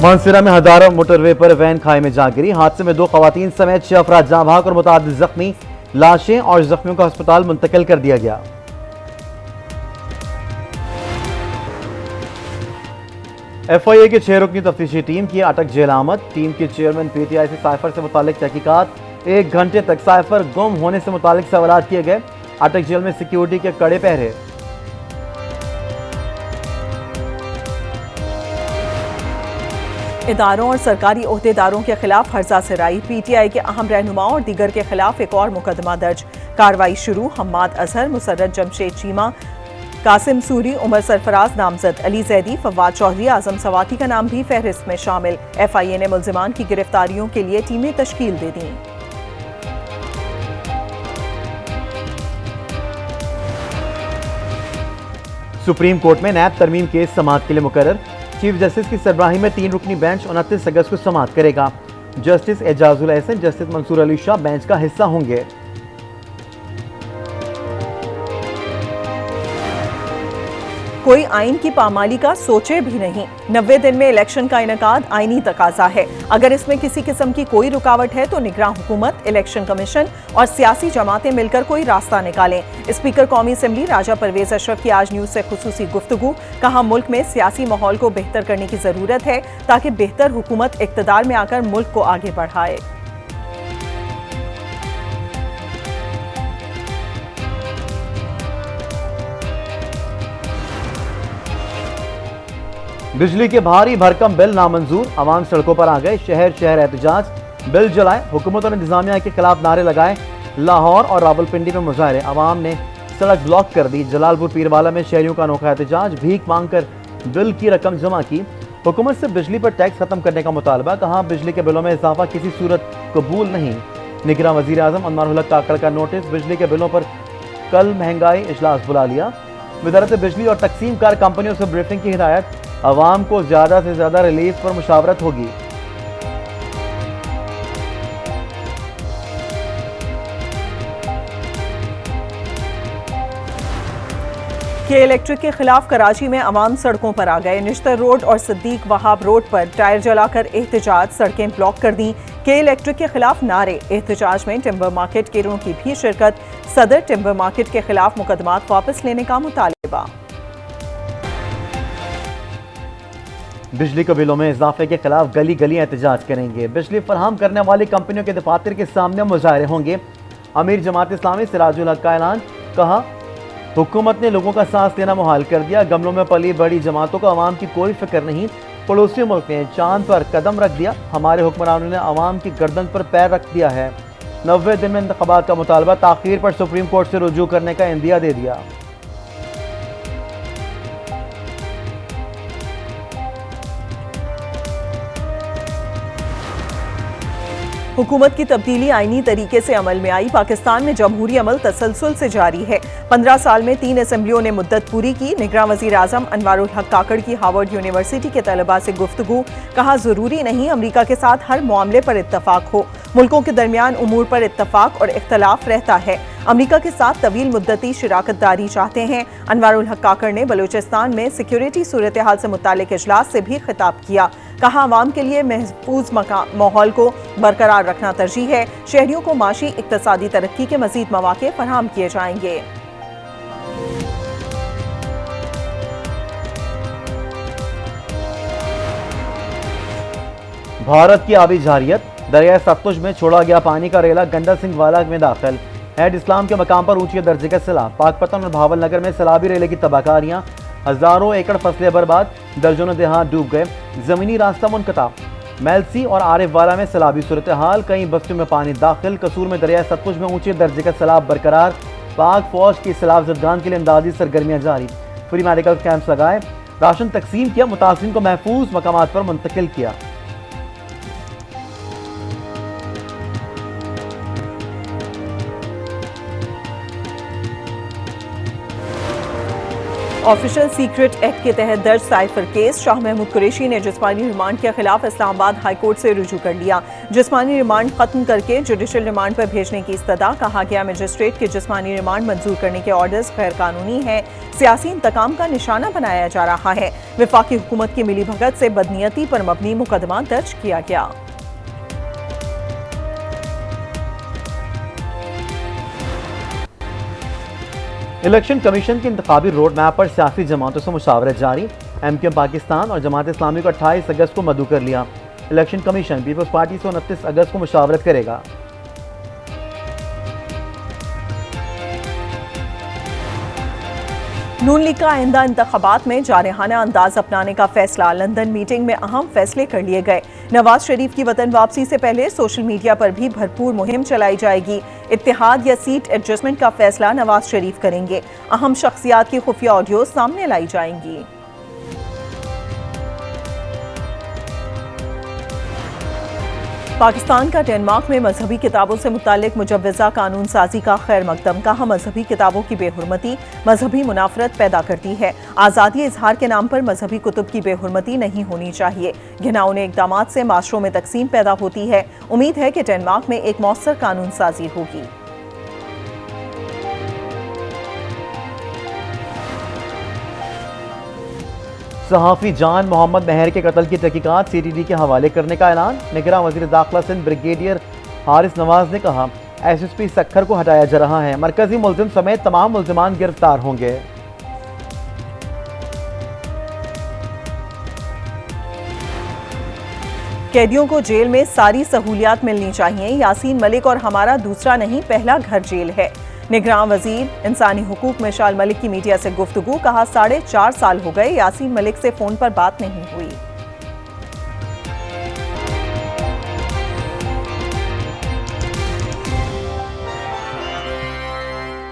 मानसरा में हजारों मोटरवे पर वैन खाई में जा गिरी। हादसे में 2 खवातीन समेत 6 अफराद जाँ बहक और मुतादिद जख्मी। लाशें और जख्मियों को अस्पताल मुंतकिल कर दिया गया। FIA की 6 रुकनी तफ्तीशी टीम की अटक जेल आमद। टीम के चेयरमैन PTI से साइफर से मुतालिक तहकीकात। 1 घंटे तक साइफर गुम होने से मुतालिक सवाल किए गए। अटक जेल में सिक्योरिटी के कड़े पहरे। इदारों और सरकारी ओहदेदारों के खिलाफ हर्जा सराई। PTI के अहम रहनुमाओं और दीगर के खिलाफ एक और मुकदमा दर्ज। कार्रवाई शुरू। हम्माद अजहर, मुसर्रत जमशेद चीमा, कासिम सूरी, उमर सरफराज नामजद, अली जैदी, फवाद चौधरी, आजम सवाती का नाम भी फहरिस्त में शामिल। FIA ने मुल्जिमान की गिरफ्तारियों के लिए टीमें तश्कील दे दी। सुप्रीम कोर्ट में नैब तरमीम केस समाअत के लिए मुकर्रर। चीफ जस्टिस की सरबराही में 3 रुकनी बेंच 29 अगस्त को समाअत करेगा। Justice Ejazul Ahsan, justice Mansoor Ali Shah bench का हिस्सा होंगे। कोई आइन की पामाली का सोचे भी नहीं। 90 दिन में इलेक्शन का इनेकाद आईनी तकाजा है। अगर इसमें किसी किस्म की कोई रुकावट है तो निगरान हुकूमत, इलेक्शन कमीशन और सियासी जमातें मिलकर कोई रास्ता निकालें। स्पीकर कौमी असम्बली राजा परवेज अशरफ की आज न्यूज से खुसूसी गुफ्तगू। कहा, मुल्क में सियासी माहौल को बेहतर करने की जरूरत है ताकि बेहतर हुकूमत इख्तिदार में आकर मुल्क को आगे बढ़ाए। बिजली के भारी भरकम बिल नामंजूर। अवाम सड़कों पर आ गए। शहर शहर एहतजाज। बिल जलाए। हुकूमत और इंतजामिया के खिलाफ नारे लगाए। लाहौर और रावलपिंडी में मुजाहरे। अवाम ने सड़क ब्लॉक कर दी। जलालपुर पीरवाला में शहरियों का अनोखा एहतजाज। भीख मांगकर बिल की रकम जमा की। हुकूमत से बिजली पर टैक्स खत्म करने का मुतालबा। कहा, बिजली के बिलों में इजाफा किसी सूरत कबूल नहीं। निगरान वजीर आजम अनवारुल हक काकड़ का नोटिस। बिजली के बिलों पर कल महंगाई इजलास बुला लिया। वजारत बिजली और तकसीम कार कंपनियों से ब्रीफिंग की हिदायत। अवाम को ज्यादा से ज्यादा रिलीफ पर मुशावरत होगी। के इलेक्ट्रिक के खिलाफ कराची में अवाम सड़कों पर आ गए। निश्तर रोड और सिद्दीक वहाब रोड पर टायर जलाकर एहतजाज। सड़कें ब्लॉक कर दी। के इलेक्ट्रिक के खिलाफ नारे। एहतजाज में टिम्बर मार्केट केरों की भी शिरकत। सदर टिम्बर मार्केट के खिलाफ मुकदमात वापस लेने का मुतालबा। बिजली के बिलों में इजाफे के खिलाफ गली गली एहतजाज करेंगे। बिजली फराहम करने वाली कंपनियों के दफातर के सामने मुजाहरे होंगे। अमीर जमात इस्लामी सिराजुल हक का ऐलान। कहा, हुकूमत ने लोगों का सांस लेना मुहाल कर दिया। गमलों में पली बड़ी जमातों को अवाम की कोई फिक्र नहीं। पड़ोसी मुल्क ने चांद पर कदम रख दिया। हमारे हुक्मरानों ने अवाम की गर्दन पर पैर रख दिया है। 90 दिन में इंतखाबात का मुतालबा। ताखीर पर सुप्रीम कोर्ट से रुजू करने का इंदिया दे दिया। हुकूमत की तब्दीली आईनी तरीके से अमल में आई। पाकिस्तान में जमहूरी अमल तसलसल से जारी है। 15 साल में 3 असम्बलियों ने मुद्दत पूरी की। निगरान वजीर आजम अनवारुल हक काकड़ की हार्वर्ड यूनिवर्सिटी के तलबा से गुफ्तगू। कहा, जरूरी नहीं अमरीका के साथ हर मामले पर इत्तफाक हो। मुल्कों के दरमियान उमूर पर इत्तफाक और इख्तलाफ रहता है। अमरीका के साथ तवील मुद्दती शराकतदारी चाहते हैं। अनवारुल हक काकड़ ने बलूचिस्तान में सिक्योरिटी सूरत हाल से मुतालिक इजलास से भी खिताब किया। कहा, अवाम के लिए महफूज माहौल को बरकरार रखना तरजीह है। शहरियों को माशी इक्तसादी तरक्की के मजीद मौके फराहम किए जाएंगे। भारत की आबी जारियत। दरिया सतलुज में छोड़ा गया पानी का रेला गंडा सिंह वाला में दाखिल। हेड इस्लाम के मकाम पर ऊंचे दर्जे का सैलाब। पाकपतन और भावल नगर में सैलाबी रेले की तबाहकारियां। हजारों एकड़ फसलें बर्बाद। दर्जनों देहात डूब गए। जमीनी रास्ता मुनक़ता। मेलसी और आरिफ वाला में सैलाबी सूरत हाल। कई बस्तियों में पानी दाखिल। कसूर में दरिया सतलुज में ऊंचे दर्जे का सैलाब बरकरार। पाक फौज की सैलाब जदगान के लिए इमदादी सरगर्मियां जारी। फ्री मेडिकल कैंप्स लगाए। राशन तकसीम किया। मुतासिरीन को महफूज मकामात पर मुंतकिल किया। ऑफिशियल सीक्रेट एक्ट के तहत दर्ज साइफर केस शाह महमूद कुरैशी ने जिस्मानी रिमांड के खिलाफ इस्लामाबाद हाईकोर्ट से रुजू कर लिया। जिस्मानी रिमांड खत्म करके जुडिशल रिमांड पर भेजने की इस्तदा। कहा गया मजिस्ट्रेट के जिस्मानी रिमांड मंजूर करने के ऑर्डर्स गैर कानूनी हैं, सियासी इंतकाम का निशाना बनाया जा रहा है। वफाकी हुकूमत की मिलीभगत से बदनीयती पर मबनी मुकदमा दर्ज किया गया। इलेक्शन कमीशन के इंतखाबी रोड मैप पर सियासी जमातों से मुशावरत जारी। MQM पाकिस्तान और जमात इस्लामी को 28 अगस्त को मदऊ कर लिया। इलेक्शन कमीशन पीपल्स पार्टी से 29 अगस्त को मुशावरत करेगा। नून लीग का आइंदा इंतखाबात में जारहाना अंदाज अपनाने का फैसला। लंदन मीटिंग में अहम फैसले कर लिए गए। नवाज शरीफ की वतन वापसी से पहले सोशल मीडिया पर भी भरपूर मुहिम चलाई जाएगी। इत्तेहाद या सीट एडजस्टमेंट का फैसला नवाज शरीफ करेंगे। अहम शख्सियात की खुफिया ऑडियो सामने लाई जाएंगी। पाकिस्तान का डेनमार्क में मजहबी किताबों से मुतालिक मुजव्वज़ा कानून साजी का खैर मकदम। कहा मजहबी किताबों की बेहुरमती मजहबी मुनाफरत पैदा करती है। आज़ादी इजहार के नाम पर मजहबी कुतुब की बेहुरमती नहीं होनी चाहिए। घिनौने इक़दामात से माशरों में तकसीम पैदा होती है। उम्मीद है कि डेनमार्क में एक मौसर कानून साजी होगी। सहाफ़ी जान मोहम्मद महर के कत्ल की तहकीकात CTD के हवाले करने का ऐलान। निगरान वज़ीर दाखिला सिंध ब्रिगेडियर हारिस नवाज ने कहा SSP सक्खर को हटाया जा रहा है। मरकजी मुल्ज़िम समेत तमाम मुल्ज़िमान गिरफ्तार होंगे। कैदियों को जेल में सारी सहूलियात मिलनी चाहिए। यासीन मलिक और हमारा दूसरा नहीं पहला घर जेल है। निगरान वजीर इंसानी हुकूक मिशाल मलिक की मीडिया से गुफ्तगू। कहा 4.5 साल हो गए यासीन मलिक से फोन पर बात नहीं हुई।